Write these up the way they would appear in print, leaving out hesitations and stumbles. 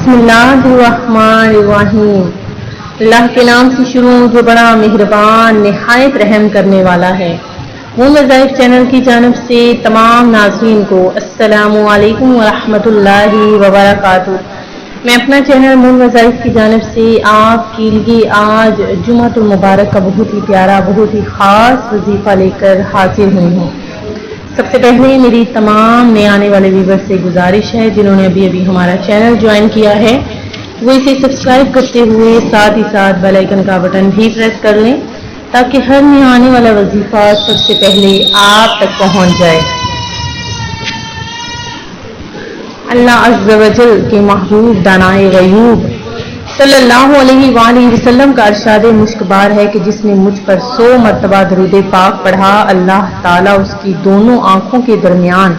बिस्मिल्लाहिर्रहमानिर्रहीम। अल्लाह के नाम से शुरू जो बड़ा मेहरबान निहायत रहम करने वाला है। मून वज़ाइफ चैनल की जानब से तमाम नाज़रीन को अस्सलामु अलैकुम वरहमतुल्लाहि वबरकातुहू। मैं अपना चैनल मून वज़ाइफ की जानब से आपके लिए आज जुम्मतुल मुबारक का बहुत ही प्यारा बहुत ही ख़ास वजीफ़ा लेकर हाजिर हुई हूँ। सबसे पहले मेरी तमाम नए आने वाले व्यूअर्स से गुजारिश है जिन्होंने अभी अभी हमारा चैनल ज्वाइन किया है वो इसे सब्सक्राइब करते हुए साथ ही साथ बेल आइकन का बटन भी प्रेस कर लें ताकि हर नया आने वाला वजीफा सबसे पहले आप तक पहुंच जाए। अल्लाह अज़्ज़ व जल के महबूब दानाए गयूब सल्लल्लाहु अलैहि वसल्लम का इरशाद मुश्कबार है कि जिसने मुझ पर 100 मरतबा दरूद पाक पढ़ा अल्लाह ताला उसकी दोनों आंखों के दरमियान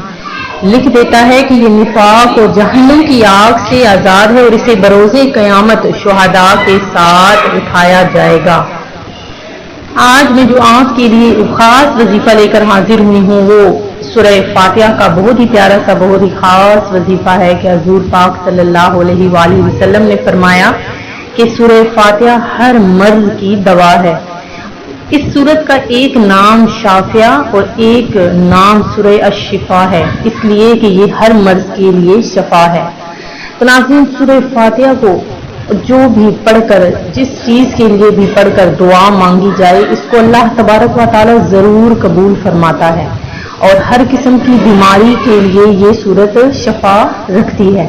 लिख देता है कि ये निफाक और जहन्नम की आग से आज़ाद है और इसे बरोज़े क़यामत शुहदा के साथ उठाया जाएगा। आज मैं जो आपके लिए खास वजीफा लेकर हाजिर हुई हूँ वो सूरह फातिहा का बहुत ही प्यारा सा बहुत ही खास वजीफा है कि हुज़ूर पाक सल्लल्लाहु अलैहि वसल्लम ने फरमाया कि सूरह फातिहा हर मर्ज की दवा है। इस सूरत का एक नाम शाफिया और एक नाम सूरह अश-शिफा है इसलिए कि ये हर मर्ज के लिए शफा है। तो नाज़रीन सूरह फातिहा को जो भी पढ़कर जिस चीज़ के लिए भी पढ़कर दुआ मांगी जाए इसको अल्लाह तबारक व तआला ज़रूर कबूल फरमाता है और हर किस्म की बीमारी के लिए ये सूरत शफा रखती है।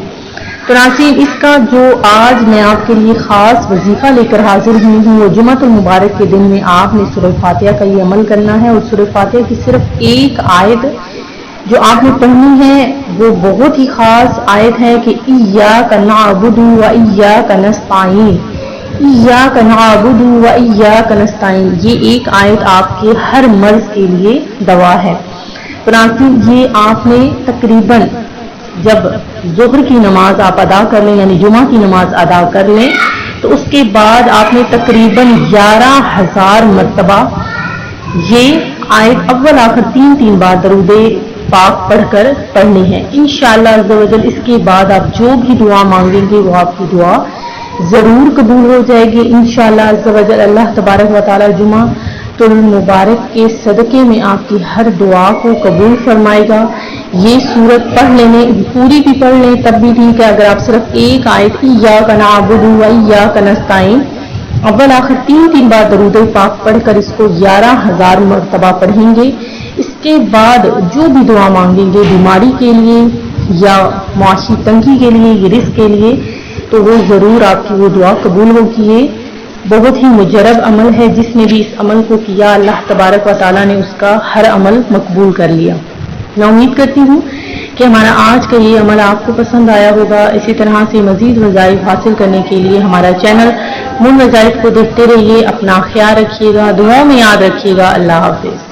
तो नाज़रीन इसका जो आज मैं आपके लिए ख़ास वजीफ़ा लेकर हाजिर हुई हूँ वो जुम्मतुल मुबारक के दिन में आपने सूरह फातिहा का ये अमल करना है और सूरह फातिहा की सिर्फ एक आयत जो आपने पढ़नी है वो बहुत ही ख़ास आयत है कि इय्याका नअबुदु व इय्याका नस्तईन, इय्याका नअबुदु व इय्याका नस्तईन। ये एक आयत आपके हर मर्ज के लिए दवा है। तो नाज़रीन ये आपने तकरीबन जब ज़ुहर की नमाज आप अदा कर लें यानी जुमा की नमाज अदा कर लें तो उसके बाद आपने तकरीबन 11,000 मरतबा ये आयत अव्वल आखिर 3 बार दरूद पाक पढ़कर पढ़नी है। इंशाअल्लाह अज़्ज़ व जल इसके बाद आप जो भी दुआ मांगेंगे वो आपकी दुआ ज़रूर कबूल हो जाएगी इंशाअल्लाह अज़्ज़ व जल। अल्लाह तबारक व तआला जुमा तुल मुबारक के सदक़े में आपकी हर दुआ को कबूल फरमाएगा। ये सूरत पढ़ लेने पूरी भी पढ़ लें तब भी ठीक है। अगर आप सिर्फ एक आयत इय्याका नअबुदु व इय्याका नस्तईन अव्वल आखिर 3 बार दरूद पाक पढ़कर इसको 11,000 मरतबा पढ़ेंगे इसके बाद जो भी दुआ मांगेंगे बीमारी के लिए या माशी तंगी के लिए या रिज़्क़ के लिए तो वो ज़रूर आपकी वो दुआ कबूल होगी। ये बहुत ही मुजरब अमल है। जिसने भी इस अमल को किया अल्लाह तबारक व तआला ने उसका हर अमल मकबूल कर लिया। मैं उम्मीद करती हूँ कि हमारा आज का ये अमल आपको पसंद आया होगा। इसी तरह से मज़ीद वज़ाइफ हासिल करने के लिए हमारा चैनल मून वज़ाइफ को देखते रहिए। अपना ख्याल रखिएगा, दुआ में याद रखिएगा। अल्लाह हाफ़िज़।